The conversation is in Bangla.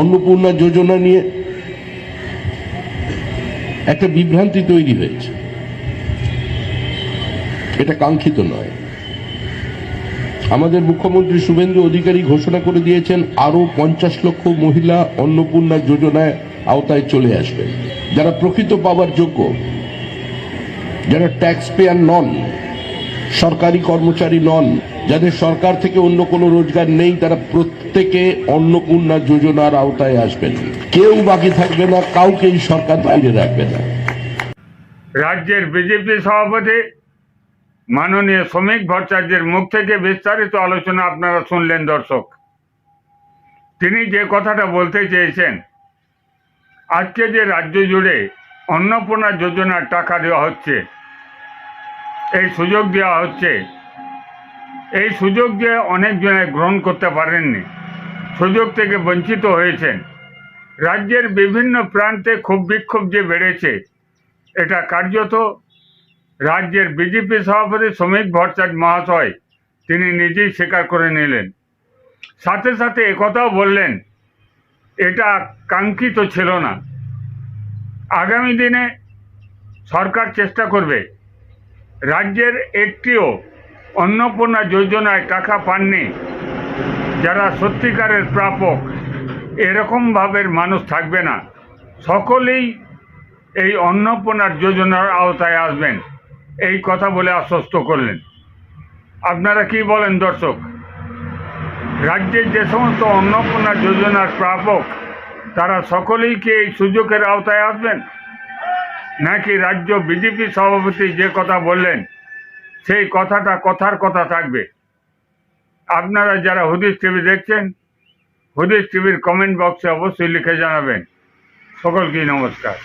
অন্নপূর্ণা যোজনা নিয়ে একটা বিভ্রান্তি তৈরি হয়েছে, এটা কাঙ্ক্ষিত নয়। আমাদের মুখ্যমন্ত্রী শুভেন্দু অধিকারী ঘোষণা করে দিয়েছেন আরো 50 লক্ষ মহিলা অন্নপূর্ণা যোজনায় আওতায় চলে আসবেন, যারা প্রকৃত পাওয়ার যোগ্য, যারা ট্যাক্স পেয়ার নন, সরকারি কর্মচারী নন, যাদের সরকার থেকে অন্য কোনো রোজগার নেই, তারা প্রত্যেকে অন্নপূর্ণা যোজনার আওতায় আসবেন। কেউ বাকি থাকবে না, কাউকেই সরকার বাইরে রাখবে না। রাজ্যের বিজেপি সভাপতি মাননীয় শ্রমিক ভট্টাচার্যের মুখ থেকে বিস্তারিত আলোচনা আপনারা শুনলেন দর্শক। তিনি যে কথাটা বলতে চেয়েছেন, আজকে যে রাজ্য জুড়ে অন্নপূর্ণা যোজনার টাকা দেওয়া হচ্ছে, এই সুযোগ দেওয়া হচ্ছে, এই সুযোগ যে অনেকজনে গ্রহণ করতে পারেননি, সুযোগ থেকে বঞ্চিত হয়েছেন। রাজ্যের বিভিন্ন প্রান্তে ক্ষোভ বিক্ষোভ যে বেড়েছে, এটা কার্যত রাজ্যের বিজেপি সভাপতি শ্রমিক ভট্টাচার্য মহাশয় তিনি নিজেই স্বীকার করে নিলেন। সাথে সাথে একথাও বললেন, এটা কাঙ্ক্ষিত ছিল না। আগামী দিনে সরকার চেষ্টা করবে রাজ্যের একটিও অন্নপূর্ণা যোজনায় টাকা পাননি যারা সত্যিকারের প্রাপক, এরকম ভাবের মানুষ থাকবে না। সকলেই এই অন্নপূর্ণার যোজনার আওতায় আসবেন, এই কথা বলে আশ্বস্ত করলেন। আপনারা কি বলেন দর্শক? রাজ্যের যে সমস্ত অন্নপূর্ণা যোজনার প্রাপক তারা সকলেই কি এই সুযোগের আওতায় আসবেন, নাকি রাজ্য বিজেপি সভাপতি যে কথা বললেন সেই কথাটা কথার কথা থাকবে? আপনারা যারা হুদিস টিভি দেখছেন, হুদিস টিভির কমেন্ট বক্সে অবশ্যই লিখে জানাবেন। সকলকে নমস্কার।